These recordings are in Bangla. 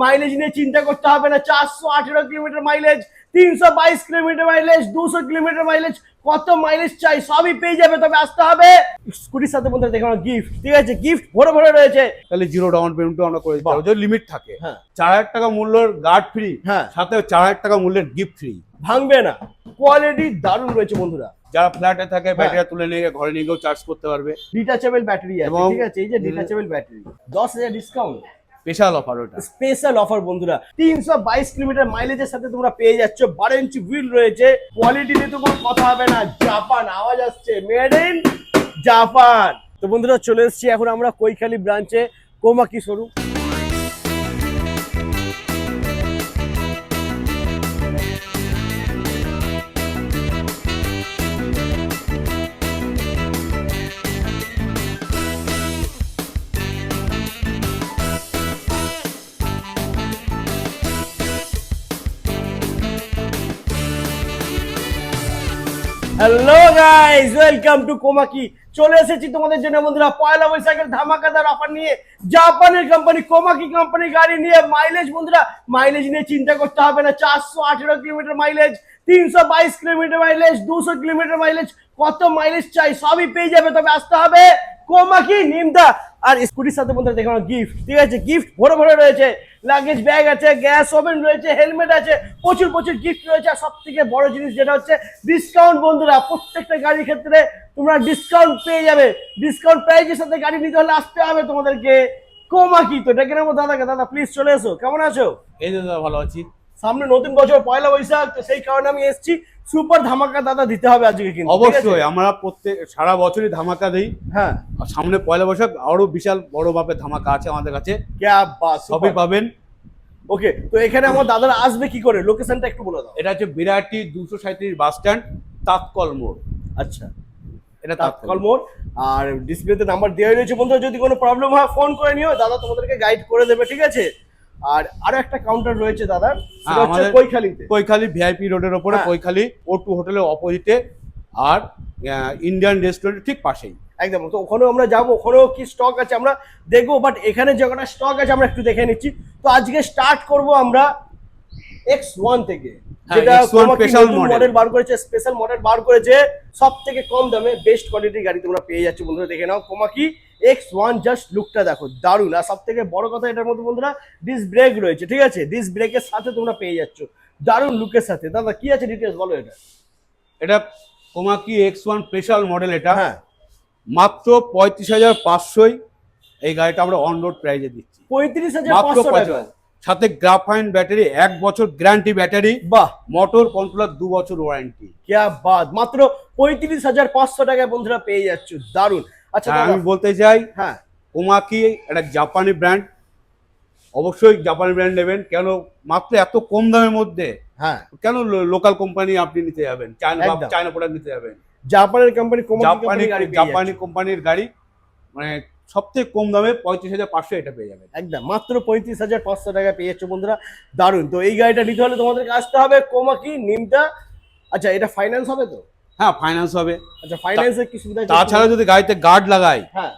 মাইলেজ নিয়ে চিন্তা করতে হবে না। 418 kilometre mileage, 322 kilometre mileage, 200 kilometre mileage, কত মাইলেজ চাই সবই পেয়ে যাবে। তবে আসতে হবে স্কুটির সাথে বন্ধুরা দেখানো গিফট, ঠিক আছে? গিফট ভরে ভরে রয়েছে। তাহলে জিরো ডাউন পেমেন্টও আমরা করে দিতে পারবো, যদি লিমিট থাকে। হ্যাঁ। 4000 টাকা মূল্যের গার্ড ফ্রি, হ্যাঁ, সাথে 4000 টাকা মূল্যের গিফট ফ্রি। ভাঙবে না, কোয়ালিটি দারুণ রয়েছে বন্ধুরা। যারা ফ্ল্যাটে থাকে ব্যাটারি তুলে নিয়ে ঘরে নিয়ে গিয়েও চার্জ করতে পারবে। ডিটাচেবল ব্যাটারি আছে, এবং ঠিক আছে? এই যে detachable battery, 10,000 discount, special offer ওটা। স্পেশাল অফার বন্ধুরা। 322 কিলোমিটার মাইলেজের সাথে তোমরা পেয়ে যাচ্ছ। 12 ইঞ্চি হুইল রয়েছে। কোয়ালিটি নিয়ে তো কোনো কথা হবে না। জাপান আওয়াজ আসছে, মেড ইন জাপান। তো বন্ধুরা চলে এসেছি এখন আমরা কৈখালি ব্রাঞ্চে, Komaki showroom. Hello guys, welcome to Komaki. চলে এসেছি তোমাদের জন্য বন্ধুরা পয়লা বৈশাখের ধামাকাদার অফার নিয়ে। জাপানের কোম্পানি কোমাকি কোম্পানি গাড়ি নিয়ে মাইলেজ বন্ধুরা, মাইলেজ নিয়ে চিন্তা করতে হবে না। 418 kilometre mileage, 322 kilometre mileage, 200 kilometre mileage, কত মাইলেজ চাই সবই পেয়ে যাবে। তবে আসতে হবে কোমাকি নিমতা। আর স্কুটির সাথে বন্ধুরা দেখানো গিফট, ঠিক আছে? গিফট ভরে ভরে রয়েছে। লাগেজ ব্যাগ আছে, গ্যাস ওভেন রয়েছে, হেলমেট আছে, প্রচুর প্রচুর গিফট রয়েছে। আর সব থেকে বড় জিনিস যেটা হচ্ছে ডিসকাউন্ট বন্ধুরা। প্রত্যেকটা গাড়ির ক্ষেত্রে তোমরা ডিসকাউন্ট পেয়ে যাবে। ডিসকাউন্ট প্রাইজের সাথে গাড়ি নিতে হলে আসতে হবে তোমাদেরকে কোমাকি। তো ডেকে নেবো দাদাকে। দাদা প্লিজ চলে এসো, কেমন আছো? এই যে দাদা ভালো আছি। সামনে নতুন বছর পয়লা বৈশাখ, তো সেই কারণে আমি এসেছি। সুপার ধামাকা দাদা দিতে হবে আজকে কিন্তু। অবশ্যই আমরা প্রত্যেক সারা বছরই ধামাকা দেই। হ্যাঁ, আর সামনে পয়লা বৈশাখ আরো বিশাল বড় মাপের ধামাকা আছে আমাদের কাছে, ক্যা বাত, সবই পাবেন। ওকে, তো এখানে আমার দাদারা আসবে কি করে? লোকেশনটা একটু বলে দাও। এটা হচ্ছে বিরাটি 237 বাস স্ট্যান্ড, তাৎকল মোড়। আচ্ছা, এটা তাৎকাল মোড়। আর ডিসপ্লেতে নাম্বার দেওয়া রয়েছে বন্ধুরা, যদি কোনো প্রবলেম হয় ফোন করে নিও, দাদা তোমাদেরকে গাইড করে দেবে, ঠিক আছে? আর আরো একটা কাউন্টার রয়েছে দাদার, সেটা হচ্ছে আমাদের কৈখালিতে। কৈখালি ভিআইপি রোডের ওপরে, হ্যাঁ। কৈখালি O2 হোটেলের অপোজিটে, আর ইন্ডিয়ান রেস্টুরেন্টের ঠিক পাশেই। একদম, তো ওখানেও আমরা যাবো, ওখানেও কি স্টক আছে আমরা দেখবো। বাট এখানে যে কটা স্টক আছে আমরা একটু দেখে নিচ্ছি। তো আজকে স্টার্ট করব আমরা X1 থেকে, হ্যাঁ, যেটা X1 স্পেশাল মডেল বার করেছে, স্পেশাল মডেল বার করেছে। সব থেকে কম দামে বেস্ট কোয়ালিটির গাড়ি তোমরা পেয়ে যাচ্ছ বন্ধুরা। দেখে নাও কোমাকি X1, জাস্ট লুকটা দেখো, দারুণ। আর সব থেকে বড় কথা এটার মধ্যে বন্ধুরা ডিস্ক ব্রেক রয়েছে, ঠিক আছে? ডিস্ক ব্রেকের সাথে তোমরা পেয়ে যাচ্ছ দারুণ লুকের সাথে। দাদা কি আছে ডিটেলস বলো এটা। এটা কোমাকি X1 স্পেশাল মডেল। এটা হ্যাঁ, মাত্র 35,500 এই গাড়িটা আমরা অন রোড প্রাইজে দিচ্ছি। 35,500 টাকা, সাথে গ্রাফাইন ব্যাটারি, 1 বছর গ্যারান্টি ব্যাটারি, বাহ। মোটর কন্ট্রোলার 2 বছর ওয়ারেন্টি। ক্যা বাত, মাত্র 35,500 টাকায় বন্ধুরা পেয়ে যাচ্ছ, দারুণ। আচ্ছা আমি দাদা, বলতে চাই হ্যাঁ, কোমাকি একটা জাপানি ব্র্যান্ড, অবশ্যই জাপানি ব্র্যান্ড নেবেন। কেন মাত্র এত কম দামের মধ্যে? হ্যাঁ, কেন লোকাল কোম্পানি আপনি নিতে যাবেন? চায়না একদম। চায়না প্রোডাক্ট নিতে যাবেন? জাপানের কোম্পানি জাপানি গাড়ি পেয়ে জাপানি যাচ্ছ। কোম্পানির গাড়ি, মানে সবথেকে কম দামে 35,500 এটা পেয়ে যাবেন। একদম, মাত্র 35,500 টাকায় পেয়ে যাচ্ছ বন্ধুরা, দারুণ। তো এই গাড়িটা নিতে হলে তোমাদেরকে আসতে হবে কোমাকি নিমতা। আচ্ছা, এটা ফাইন্যান্স হবে তো? হ্যাঁ, ফাইন্যান্স হবে। আচ্ছা, ফাইন্যান্সের কি সুবিধা আছে? তাছাড়া যদি গাড়িতে গার্ড লাগাই, হ্যাঁ,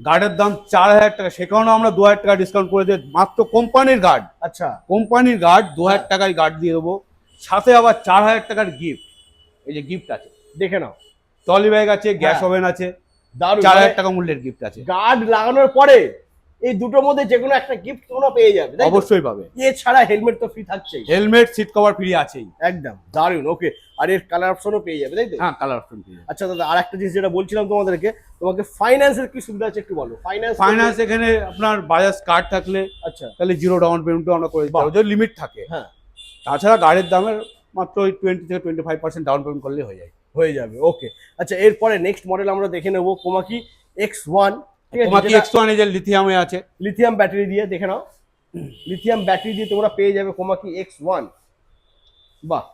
গার্ডের দাম 4,000 টাকা, সেখানেও আমরা 2,000 টাকা ডিসকাউন্ট করে দিই। মাত্র কোম্পানির গার্ড, আচ্ছা, কোম্পানির গার্ড 2,000 টাকায় গার্ড দিয়ে দেবো। সাথে আবার 4,000 টাকার গিফট। এই যে গিফট আছে দেখে নাও, ট্রলি ব্যাগ আছে, গ্যাস হ্যাঁ। ওভেন আছে, দারুণ। 4,000 টাকা মূল্যের গিফট আছে। গার্ড লাগানোর পরে এই দুটোর মধ্যে যে কোনো একটা গিফট তোমরা পেয়ে যাবে, তাই তো? অবশ্যই পাবে। এছাড়া হেলমেট তো ফ্রি থাকছেই। হেলমেট, সিট কভার ফ্রি আছেই। একদম দারুণ, ওকে। আর এর কালার অপশনও পেয়ে যাবে, তাই তো? হ্যাঁ, কালার অপশন ফ্রি। আচ্ছা দাদা, আর একটা জিনিস যেটা বলছিলাম তোমাদেরকে, তোমাকে ফাইন্যান্সের কি সুবিধা আছে একটু বলো। ফাইন্যান্স এখানে আপনার বাজাজ কার্ড থাকলে আচ্ছা, তাহলে জিরো ডাউন পেমেন্টও আমরা করে দিতে পারবো, যদি লিমিট থাকে। হ্যাঁ, তাছাড়া গাড়ির দামের মাত্র ওই 20 থেকে 25% ডাউন পেমেন্ট করলে হয়ে যায়। হয়ে যাবে, ওকে। আচ্ছা, এরপরে নেক্সট মডেল আমরা দেখে নেবো কোমাকি X1, ঠিক আছে? কোমাকি X1 এই যে লিথিয়ামে আছে, লিথিয়াম ব্যাটারি দিয়ে, দেখে নাও, লিথিয়াম ব্যাটারি দিয়ে তোমরা পেয়ে যাবে কোমাকি X1, বাহ।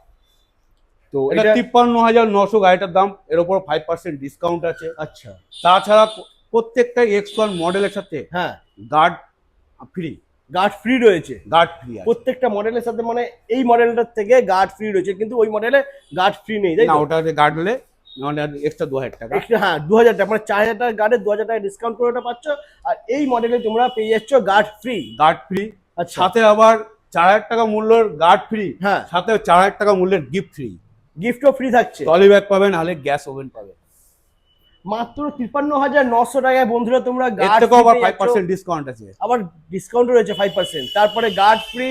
তো এটা এটা 53,900 গাড়িটার দাম, এর উপর 5% ডিসকাউন্ট আছে। আচ্ছা, তাছাড়া প্রত্যেকটা X1 মডেলের সাথে হ্যাঁ, গার্ড ফ্রি, গার্ড ফ্রি রয়েছে গার্ড ফ্রি আছে। প্রত্যেকটা মডেলের সাথে। মানে এই মডেলটার থেকে গার্ড ফ্রি রয়েছে, কিন্তু ওই মডেলে গার্ড ফ্রি নেই, তাই না, তো? ওটাতে গার্ড হলে মানে এক্সট্রা 2,000 টাকা। একটা, হ্যাঁ, 2,000 টাকা, মানে 4,000 টাকা গার্ডে 2,000 টাকা ডিসকাউন্ট করে ওটা পাচ্ছ। আর এই মডেলে তোমরা পেয়ে যাচ্ছ গার্ড ফ্রি। গার্ড ফ্রি, আচ্ছা সাথে আবার 4000 টাকা মূল্যের গার্ড ফ্রি, হ্যাঁ সাথে 4000 টাকা মূল্যের গিফট ফ্রি। গিফটও ফ্রি থাকছে ট্রলি ব্যাগ পাবেন, নাহলে গ্যাস ওভেন পাবেন। মাত্র 53,900 টাকায় বন্ধুরা তোমরা এর গার্ড থেকেও আবার 5% ডিসকাউন্ট আছে। আবার ডিসকাউন্টও রয়েছে 5%। তারপরে গার্ড ফ্রি,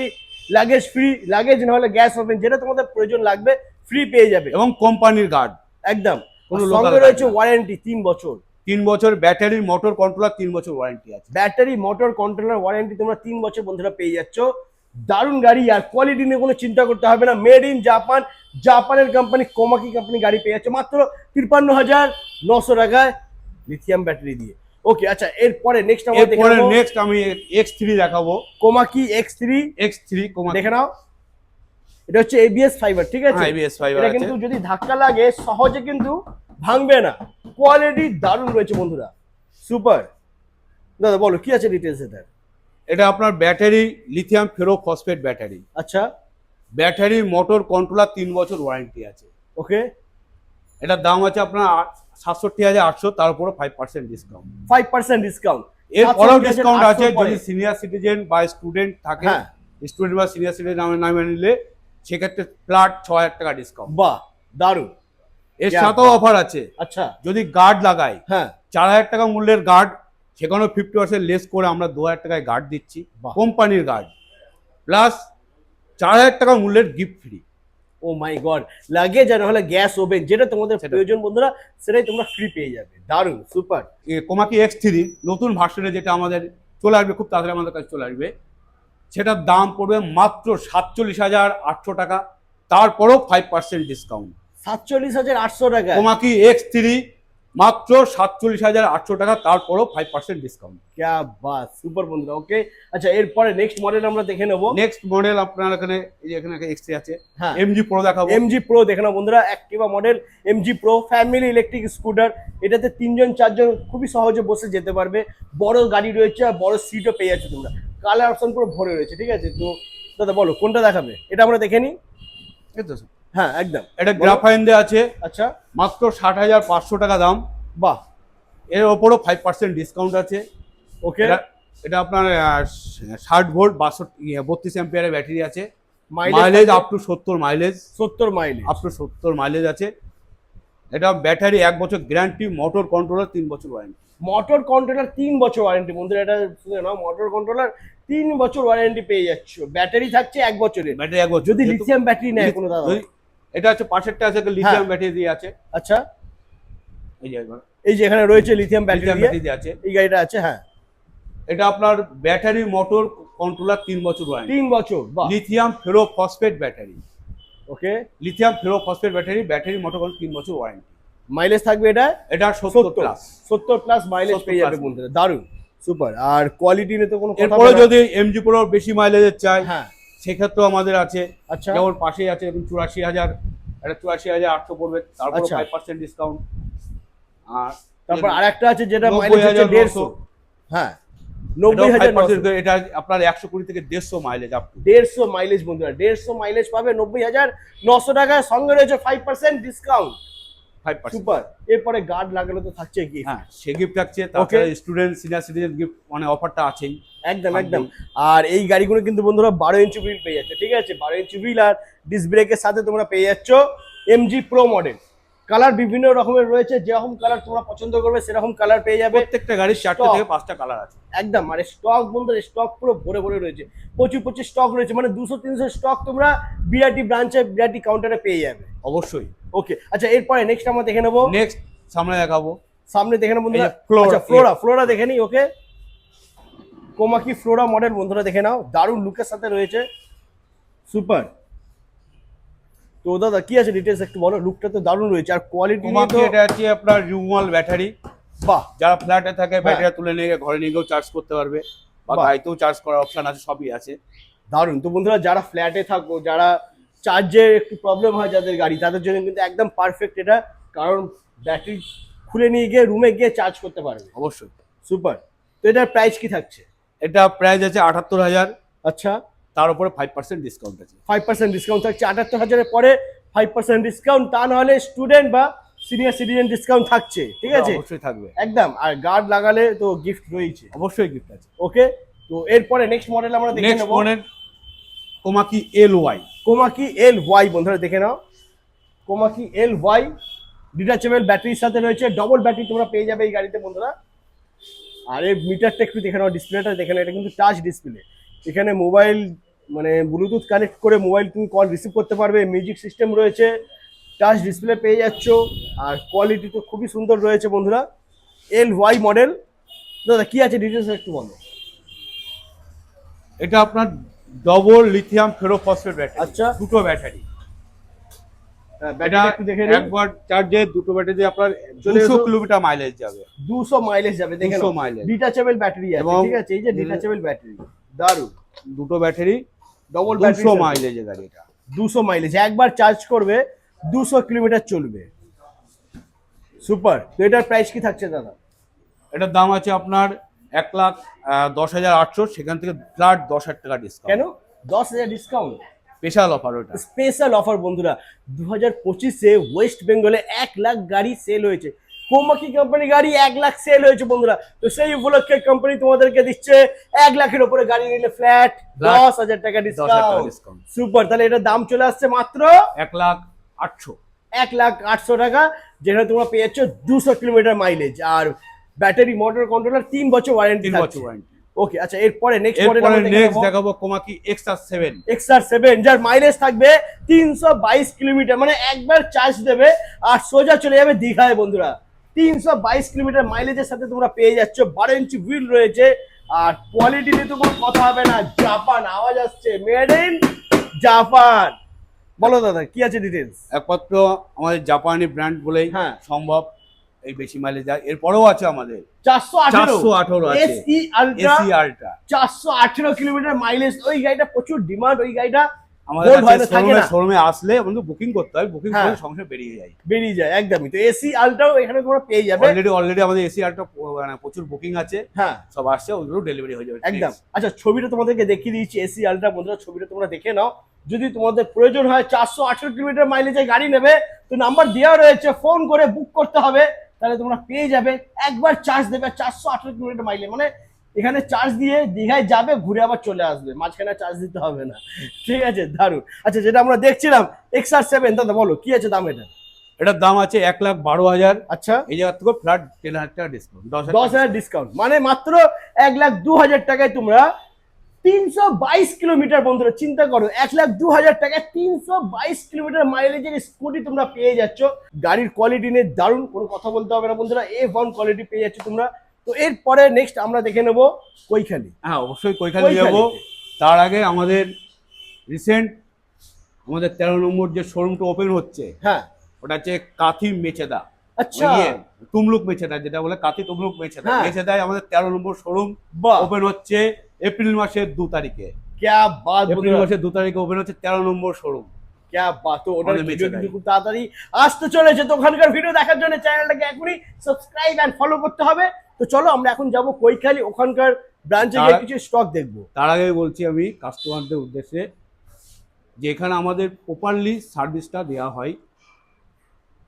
লাগেজ না হলে গ্যাস ওভেন, যেটা তোমাদের প্রয়োজন লাগবে ফ্রি পেয়ে যাবে এবং কোম্পানির গার্ড, একদম। কোনো আর local সঙ্গে guard রয়েছে না। ওয়ারেন্টি 3 বছর, 3 বছর ব্যাটারি, মোটর কন্ট্রোলার 3 বছর ওয়ারেন্টি আছে। ব্যাটারি মোটর কন্ট্রোলার ওয়ারেন্টি তোমরা 3 বছর বন্ধুরা পেয়ে যাচ্ছ। দারুণ গাড়ি, আর কোয়ালিটি নিয়ে কোনো চিন্তা করতে হবে না। মেড ইন জাপান, জাপানের কোম্পানি কোমাকি কোম্পানি গাড়ি পেয়ে যাচ্ছে মাত্র 53,900 টাকায় লিথিয়াম ব্যাটারি দিয়ে। ওকে আচ্ছা, এরপরে নেক্সট আমরা দেখে এরপরে নেবো নেক্সট আমি X3 দেখাবো। কোমাকি X3 X3 কোমাকি, দেখে নাও। এটা হচ্ছে ABS ফাইবার, ঠিক আছে? ABS ফাইবার এটা আছে। কিন্তু যদি ধাক্কা লাগে সহজে কিন্তু ভাঙবে না। কোয়ালিটি দারুণ রয়েছে বন্ধুরা, সুপার। দাদা বলো কি আছে ডিটেলস এটার? এটা আপনার battery lithium ferro phosphate battery, আচ্ছা ব্যাটারি মোটর কন্ট্রোলার 3 বছর ওয়ারেন্টি আছে। ওকে, এটার দাম আছে আপনার 67,800, তার উপরে 5% ডিসকাউন্ট। 5% ডিসকাউন্ট। এরপরেও ডিসকাউন্ট আছে যদি সিনিয়র সিটিজেন বা স্টুডেন্ট থাকে, হ্যাঁ। স্টুডেন্ট বা সিনিয়র সিটিজেন নামে নিলে সেক্ষেত্রে ফ্ল্যাট 6,000 টাকা ডিসকাউন্ট। বাহ দারুণ। এর সাথেও অফার আছে, আচ্ছা যদি গার্ড লাগাই হ্যাঁ 4,000 টাকা মূল্যের গার্ড, সেখানেও 50% লেস করে আমরা 2,000 টাকায় গার্ড দিচ্ছি, বাহ। কোম্পানির গার্ড, প্লাস 4,000 টাকা মূল্যের গিফট ফ্রি। ও মাই গড, লাগেজ আর হলে গ্যাস ওভেন, যেটা তোমাদের সেটা। প্রয়োজন বন্ধুরা সেটাই তোমরা ফ্রি পেয়ে যাবে। দারুণ সুপার। কোমাকি X3 নতুন ভার্সনে যেটা আমাদের চলে আসবে, খুব তাড়াতাড়ি আমাদের কাছে চলে আসবে, সেটার দাম পড়বে মাত্র 47,800 টাকা, তারপরও 5% ডিসকাউন্ট। 47,800 টাকা। কোমাকি X3 মাত্র 47,800 টাকা, তারপরও 5% ডিসকাউন্ট। ক্যা বাত, সুপার বন্ধুরা। ওকে আচ্ছা, এরপরে নেক্সট মডেল আমরা দেখে নেবো। নেক্সট মডেল আপনার এখানে, এই যে এখানে X3 আছে, হ্যাঁ MG Pro দেখাবো। MG Pro দেখে নাও বন্ধুরা, Activa model MG Pro family electric scooter. এটাতে 3-4 জন খুবই সহজে বসে যেতে পারবে। বড় গাড়ি রয়েছে আর বড় সিটও পেয়ে যাচ্ছে তোমরা। কালার অপশন পুরো ভরে রয়েছে, ঠিক আছে? তো দাদা বলো কোনটা দেখাবে, এটা আমরা দেখে নিই। এই তো, হ্যাঁ একদম। এটা গ্রাফাইন দেওয়া আছে, আচ্ছা মাত্র 60,500 টাকা দাম। বাহ। এর ওপরও 5% ডিসকাউন্ট আছে। ওকে, এটা আপনার 60 ভোল্ট 32 অ্যাম্পিয়ারের ব্যাটারি আছে, mileage mileage up to 70 mileage, 70 mileage. Up to 70 mileage আছে। এটা ব্যাটারি 1 বছর গ্যারান্টি, মোটর কন্ট্রোলার 3 বছর ওয়ারেন্টি। মোটর কন্ট্রোলার 3 বছর ওয়ারেন্টি বন্ধুরা, এটা শুনে নাও, মোটর কন্ট্রোলার 3 বছর ওয়ারেন্টি পেয়ে যাচ্ছ। ব্যাটারি থাকছে 1 বছরের, ব্যাটারি 1 বছর। যদি লিথিয়াম ব্যাটারি নেয় কোনো দাদা। এটা হচ্ছে পাশেরটা আছে লিথিয়াম ব্যাটারি দিয়ে আছে। আচ্ছা এই যে একবার এই যে এখানে রয়েছে লিথিয়াম লিথিয়াম ব্যাটারি ব্যাটারি দিয়ে আছে। এই গাড়িটা আছে। হ্যাঁ এটা আপনার ব্যাটারি মোটর কন্ট্রোলার 3 বছর ওয়ারেন্টি। 3 বছর। বাহ। Lithium ferro phosphate battery, okay, lithium ferro phosphate battery, battery motor control 3 বছর ওয়ারেন্টি। মাইলেজ থাকবে এটা 70 প্লাস। 70 প্লাস মাইলেজ 70 পেয়ে যাবে plus। বন্ধুরা। দারুণ সুপার। আর কোয়ালিটি নিয়ে তো কোনো কথা এরপরে হবে না। যদি MG Pro বেশি মাইলেজের চাই, হ্যাঁ সেক্ষেত্রেও আমাদের আছে। আচ্ছা যেমন পাশেই আছে এখন 84,000, এটা 84,800 পড়বে, তারপর আচ্ছা। 5% ডিসকাউন্ট। আর তারপর আরেকটা আছে যেটা মাইলেজ হচ্ছে 90,900। 150। হ্যাঁ 90,900। 5% এটা আপনার 120 থেকে 150 মাইলেজ আপ টু। 150 মাইলেজ বন্ধুরা, 150 মাইলেজ পাবে 90,900 টাকায়। সঙ্গে রয়েছে 5% ডিসকাউন্ট। 5%। সুপার। এরপরে গার্ড লাগানো তো থাকছে কি? হ্যাঁ, সে গিফট থাকছে, তারপরে স্টুডেন্ট সিনিয়র সিটিজেন গিফট, মানে অফারটা আছেই। একদম একদম। আর এই গাড়িগুলো কিন্তু বন্ধুরা 12 ইঞ্চি হুইল পেয়ে যাচ্ছে, ঠিক আছে? 12 ইঞ্চি হুইল আর ডিস্ক ব্রেকের সাথে তোমরা পেয়ে যাচ্ছ MG Pro মডেল। কালার বিভিন্ন রকমের রয়েছে, যেরকম কালার তোমরা পছন্দ করবে সেরকম কালার পেয়ে যাবে। প্রত্যেকটা গাড়ির 4টে থেকে 5টা কালার আছে। একদম। আর স্টক বন্ধুরা, স্টক পুরো ভরে ভরে রয়েছে, প্রচুর স্টক রয়েছে, মানে 200-300 স্টক তোমরা বিআরটি ব্রাঞ্চে, বিআরটি কাউন্টারে পেয়ে যাবে অবশ্যই। ওকে আচ্ছা, এরপরে নেক্সট আমরা দেখে নেবো। নেক্সট সামনে দেখাবো। সামনে দেখে নেবো বন্ধুরা। এই যে Flora। আচ্ছা ফ্লোরা দেখে নিই। ওকে, কোমাকি ফ্লোরা মডেল বন্ধুরা দেখে নাও, দারুণ লুকের সাথে রয়েছে, সুপার। তো দাদা কি আছে ডিটেলস একটু বলো। লুকটা তো দারুণ রয়েছে, আর কোয়ালিটি কোমাকি এটা হচ্ছে আপনার রিমুভাল ব্যাটারি। বাহ যারা ফ্ল্যাটে থাকে ব্যাটারি তুলে নিয়ে ঘরে নিয়ে গিয়েও চার্জ করতে পারবে, বা বাহ। গাড়িতেও চার্জ করার অপশন আছে, সবই আছে। দারুণ। তো বন্ধুরা যারা ফ্ল্যাটে থাকো, যারা চার্জের একটু প্রবলেম হয় যাদের গাড়ি, তাদের জন্য কিন্তু একদম পারফেক্ট এটা, কারণ ব্যাটারি খুলে নিয়ে গিয়ে রুমে গিয়ে চার্জ করতে পারবে। অবশ্যই। সুপার। তো এটার প্রাইস কি থাকছে? এটা প্রাইস আছে 78,000, আচ্ছা তার উপরে 5% ডিসকাউন্ট আছে। 5% ডিসকাউন্ট থাকছে। 78,000-এর পরে 5% ডিসকাউন্ট, তা নাহলে স্টুডেন্ট বা সিনিয়র সিটিজেন ডিসকাউন্ট থাকছে, ঠিক আছে? অবশ্যই থাকবে। একদম। আর গার্ড লাগালে তো গিফট রয়েছে, অবশ্যই গিফট আছে। ওকে। তো এরপরে নেক্সট মডেল আমরা দেখে নেক্সট নেব model Komaki L Y. Komaki L Y বন্ধুরা দেখে নাও। কোমাকি এল ওয়াই ডিটাচেবল ব্যাটারির সাথে রয়েছে, ডবল ব্যাটারি তোমরা পেয়ে যাবে এই গাড়িতে বন্ধুরা। আর এই মিটারটা একটু দেখে নাও, ডিসপ্লেটা দেখে নাও, এটা কিন্তু টাচ ডিসপ্লে। এখানে মোবাইল মানে ব্লুটুথ কানেক্ট করে মোবাইল তুমি কল রিসিভ করতে পারবে, মিউজিক সিস্টেম রয়েছে, টাচ ডিসপ্লে পেয়ে যাচ্ছ, আর কোয়ালিটি তো খুবই সুন্দর রয়েছে বন্ধুরা। L Y model. দাদা কি আছে ডিটেলস একটু বলো। এটা আপনার ডবল লিথিয়াম ফেরোফসফেট ব্যাটারি, আচ্ছা। দুটো ব্যাটারি। এটা ব্যাটারি একটু দেখে নিন। একবার চার্জে দুটো ব্যাটারি আপনার চলে 200 এসো। কিলোমিটার মাইলেজ যাবে। 200 মাইলেজ যাবে দেখে 200 নাও। মাইলেজ। ডিটাচেবল ব্যাটারি আছে, এবং ঠিক আছে, এই যে ডিটাচেবল ব্যাটারি দারুন। দুটো ব্যাটারি ডবল 200 ব্যাটারি মাইলেজের গাড়ি এটা। 200 মাইলেজ, একবার চার্জ করবে 200 কিলোমিটার চলবে। সুপার। তো এটার প্রাইস কি থাকছে দাদা? এটার দাম আছে আপনার 1,10,800, সেখান থেকে ফ্ল্যাট 10,000 টাকা ডিসকাউন্ট। কেন 10,000 ডিসকাউন্ট? স্পেশাল অফার ওটা। স্পেশাল অফার বন্ধুরা। 2025-এ ওয়েস্ট বেঙ্গলে 1 লাখ গাড়ি সেল হয়েছে, কোমাকি কোম্পানি গাড়ি 1 লাখ সেল হয়েছে বন্ধুরা। তো সেই উপলক্ষে কোম্পানি তোমাদেরকে দিচ্ছে 1 লাখের উপরে গাড়ি নিলে ফ্ল্যাট 10,000 টাকা 10,000 টাকা ডিসকাউন্ট। ডিসকাউন্ট। সুপার। তাহলে এটার দাম চলে আসছে মাত্র 1,08,000। 1,08,000 টাকা, যেখানে তোমরা পেয়ে যাচ্ছ 200 কিলোমিটার মাইলেজ, আর ব্যাটারি, মোটর কন্ট্রোলার 3 বছর ওয়ারেন্টি 3 থাকছে। বছর ওয়ারেন্টি। ওকে, আচ্ছা এরপরে নেক্সট মডেল এরপরে আমরা নেক্সট দেখাবো কোমাকি XR7। XR7, যার মাইলেজ থাকবে 322 কিলোমিটার, মানে একবার চার্জ দেবে আর সোজা চলে যাবে দীঘায় বন্ধুরা। 322 কিলোমিটার মাইলেজের সাথে তোমরা পেয়ে যাচ্ছ, 12 ইঞ্চি হুইল রয়েছে, আর কোয়ালিটি নিয়ে তো কোনো কথা হবে না, জাপান আওয়াজ আসছে, মেড ইন জাপান। বলো দাদা কি আছে ডিটেলস? একমাত্র আমাদের জাপানি ব্র্যান্ড বলেই হ্যাঁ। সম্ভব এই বেশি মাইলেজ যায়। এরপরেও আছে আমাদের 418 আছে SE ultra, AC ultra. 418 kilometre mileage. ওই গাড়িটা প্রচুর ডিমান্ড, ওই গাড়িটা আমাদের Gold হয় না, কাছে থাকে না। শোরুমে আসলে আমাদের বুকিং করতে হয়, বুকিং হ্যাঁ। করে সঙ্গে সঙ্গে বেরিয়ে যায়। বেরিয়ে যায় একদমই। তো এসি আলট্রাও এখানে তোমরা পেয়ে যাবে। অলরেডি আমাদের এসি আল্ট্রা মানে প্রচুর বুকিং আছে, হ্যাঁ সব আসছে, ওগুলো ডেলিভারি হয়ে যাবে একদম। আচ্ছা ছবিটা তোমাদেরকে দেখিয়ে দিয়েছি এসি আলট্রা বন্ধুরা, ছবিটা তোমরা দেখে নাও। যদি তোমাদের প্রয়োজন হয় 418 কিলোমিটার মাইলেজে গাড়ি নেবে, তো নাম্বার দেওয়া রয়েছে, ফোন করে বুক করতে হবে, তাহলে তোমরা পেয়ে যাবে। একবার চার্জ দেবে 418 কিলোমিটার মাইলেজ, মানে এখানে চার্জ দিয়ে দীঘায় যাবে, ঘুরে আবার চলে আসবে, মাঝখানে চার্জ দিতে হবে না। ঠিক আছে, দারুন। আচ্ছা যেটা আমরা দেখছিলাম XR7, দাদা বলো কি আছে দাম এটা? এটার দাম আছে 1,12,000। আচ্ছা এই জায়গা থেকে ফ্ল্যাট 10,000 টাকা ডিসকাউন্ট, 10,000 ডিসকাউন্ট, মানে মাত্র 1,02,000 টাকায় তোমরা 322 কিলোমিটার বন্ধুরা, চিন্তা করো 1,02,000 টাকায় 322 কিলোমিটার মাইলেজের স্কুটি তোমরা পেয়ে যাচ্ছ। গাড়ির কোয়ালিটি নিয়ে দারুণ, কোনো কথা বলতে হবে না বন্ধুরা, A1 কোয়ালিটি পেয়ে যাচ্ছ তোমরা। তো এরপরে নেক্সট আমরা দেখে নেবো কৈখালি। হ্যাঁ অবশ্যই কৈখালি যাবো। তার আগে আমাদের রিসেন্ট আমাদের 13 নম্বর যে শোরুমটা ওপেন হচ্ছে, হ্যাঁ ওটা হচ্ছে কাথি মেচেদা। আচ্ছা তুমলুক মেচেদা, যেটা বলে কাথি তুমলুক মেচেদা, হ্যাঁ। মেচেদায় আমাদের 13 নম্বর শোরুম বাহ, ওপেন হচ্ছে এপ্রিল মাসের 2 তারিখে। ক্যা বাত এপ্রিল বন্ধুরা, মাসের 2 তারিখে ওপেন হচ্ছে 13 নম্বর শোরুম। ক্যা বাত। তো ওটার আমাদের ভিডিও মেচেদায়। কিন্তু খুব তাড়াতাড়ি আসতে চলেছে, তো ওখানকার ভিডিও দেখার জন্য চ্যানেলটাকে এখনই সাবস্ক্রাইব এন্ড ফলো করতে হবে। তো চলো আমরা এখন যাব কৈখালি, ওখানকার ব্রাঞ্চে গিয়ে কিছু স্টক দেখবো। তার আগে বলছি আমি কাস্টমারদের উদ্দেশ্যে যে এখানে আমাদের প্রপারলি সার্ভিসটা দেওয়া হয়।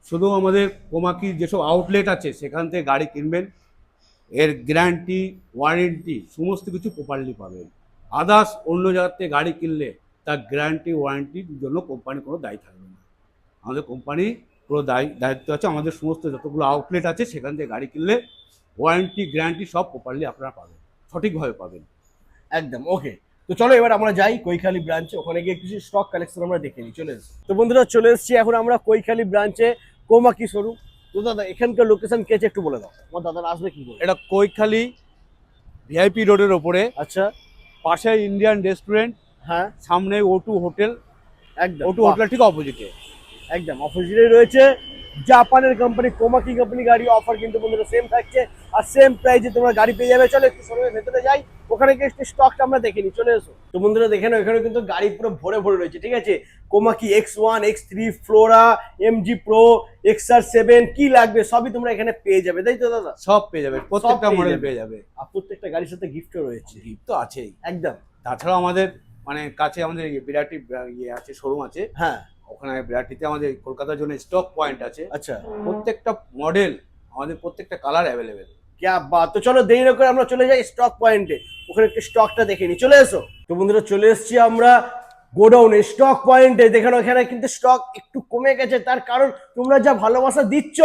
শুধু আমাদের কোমাকি যেসব আউটলেট আছে সেখান থেকে গাড়ি কিনবেন, এর গ্যারান্টি ওয়ারেন্টি সমস্ত কিছু প্রপারলি পাবেন। আদার্স অন্য জায়গার থেকে গাড়ি কিনলে তার গ্যারান্টি ওয়ারেন্টির জন্য কোম্পানি কোনো দায়ী থাকবে না। আমাদের কোম্পানি পুরো দায়িত্ব আছে, আমাদের সমস্ত যতগুলো আউটলেট আছে সেখান থেকে গাড়ি কিনলে ওয়ারেন্টি গ্যারান্টি সব প্রপারলি আপনারা পাবেন, সঠিকভাবে পাবেন। একদম ওকে। তো চলো এবার আমরা যাই কৈখালি ব্রাঞ্চে, ওখানে গিয়ে কিছু স্টক কালেকশন আমরা দেখে নিই। চলে এসেছি তো বন্ধুরা, চলে এসেছি এখন আমরা কৈখালি ব্রাঞ্চে, কোমাকি শোরুম। তো দাদা এখানকার লোকেশন কে আছে একটু বলে দাও, আমার দাদারা আসবে কি করে? এটা কৈখালি ভিআইপি রোডের ওপরে, আচ্ছা পাশে ইন্ডিয়ান রেস্টুরেন্ট, হ্যাঁ সামনে O2 হোটেল, একদম O2 হোটেল ঠিক অপোজিটে। একদম অপোজিটে রয়েছে জাপানের কোম্পানি কোমাকি কোম্পানি গাড়ি। অফার কিন্তু বন্ধুরা সেম থাকছে, আর সেম প্রাইসে তোমরা গাড়ি পেয়ে যাবে। চলো একটু শোরুমের ভেতরে যাই, ওখানে গিয়ে একটু স্টকটা আমরা দেখে নিই। চলে এসো। তো বন্ধুরা দেখে নাও, এখানে কিন্তু গাড়ি পুরো ভরে ভরে রয়েছে, ঠিক আছে। Komaki X1, X3, Flora, MG Pro, XR7, কি লাগবে সবই তোমরা এখানে পেয়ে যাবে, তাই তো দাদা? সব পেয়ে যাবে, প্রত্যেকটা পেয়ে মডেল যাবে। পেয়ে যাবে। আর প্রত্যেকটা গাড়ির সাথে গিফটও রয়েছে। গিফট তো আছেই। একদম তাছাড়াও আমাদের মানে কাছে আমাদের বিরাটি ইয়ে আছে, শোরুম আছে, হ্যাঁ ওখানে বিরাটিতে আমাদের কলকাতার জন্য স্টক পয়েন্ট আছে। আচ্ছা প্রত্যেকটা মডেল আমাদের প্রত্যেকটা কালার অ্যাভেলেবেল। ক্যা বাত। তো চলো দেরি না করে আমরা চলে যাই স্টক পয়েন্টে, ওখানে একটু স্টকটা দেখে নিই, চলে এসো। তো বন্ধুরা চলে এসেছি আমরা গোডাউনে, স্টক পয়েন্টে। দেখেন এখানে কিন্তু স্টক একটু কমে গেছে, তার কারণ তোমরা যা ভালোবাসা দিচ্ছ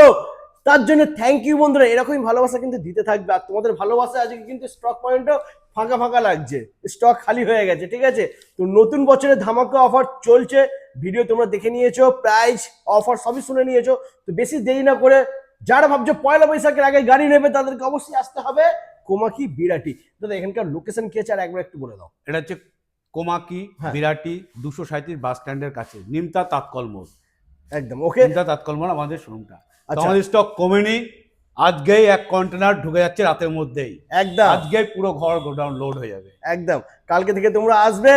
তার জন্য থ্যাংক ইউ বন্ধুরা। এরকমই ভালোবাসা কিন্তু দিতে থাকবে, আর তোমাদের ভালোবাসা আজকে কিন্তু স্টক পয়েন্টও ফাঁকা ফাঁকা লাগছে, স্টক খালি হয়ে গেছে, ঠিক আছে। তো নতুন বছরে ধামাকা অফার চলছে, ভিডিও তোমরা দেখে নিয়েছো, প্রাইস অফার সবই শুনে নিয়েছো। তো বেশি দেরি না করে যারা ভাবছো পয়লা বৈশাখের আগে গাড়ি নেবে তাদেরকে অবশ্যই আসতে হবে কোমাকি বিরাটি। দাদা এখানকার লোকেশন কি আছে আর একবার একটু বলে দাও। এটা হচ্ছে কোমাকি হ্যাঁ। বিরাটি 237 বাস স্ট্যান্ডের কাছে, নিমতা তাৎকল মোড়। একদম ওকে। নিমতা তাৎকল মোড় আমাদের শোরুমটা। তো আচ্ছা। আমাদের স্টক কমেনি, আজকেই এক কন্টেনার ঢুকে যাচ্ছে রাতের মধ্যেই, একদম আজকেই পুরো ঘর গোডাউন লোড হয়ে যাবে। একদম কালকে থেকে তোমরা আসবে,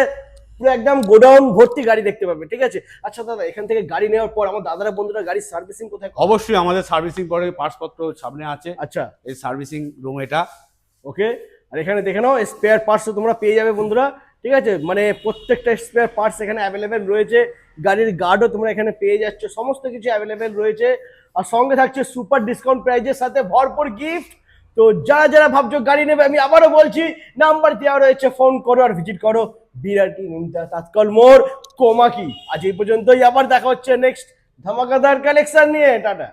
পুরো একদম গোডাউন ভর্তি গাড়ি দেখতে পাবে, ঠিক আছে। আচ্ছা দাদা এখান থেকে গাড়ি নেওয়ার পর আমার দাদারা বন্ধুরা গাড়ির সার্ভিসিং কোথায় করে? অবশ্যই আমাদের সার্ভিসিং পরে পার্টসপত্র সামনে আছে, আচ্ছা এই সার্ভিসিং রুম এটা। ওকে। আর এখানে দেখে নাও স্পেয়ার পার্টসও তোমরা পেয়ে যাবে বন্ধুরা, ঠিক আছে। মানে প্রত্যেকটা স্পেয়ার পার্টস এখানে অ্যাভেলেবেল রয়েছে, গাড়ির গার্ডও তোমরা এখানে পেয়ে যাচ্ছ, সমস্ত কিছু অ্যাভেলেবেল রয়েছে। আর সঙ্গে থাকছে সুপার ডিসকাউন্ট প্রাইজের সাথে ভরপুর গিফট। তো যারা যারা ভাবছো গাড়ি নেবে, আমি আবারও বলছি নাম্বার দেওয়া রয়েছে, ফোন করো আর ভিজিট করো বিরাটি নিমতা তাৎকল মোড় কোমাকি। আজ এই পর্যন্তই, আবার দেখা হচ্ছে নেক্সট ধামাকাদার কালেকশন নিয়ে, টাটা।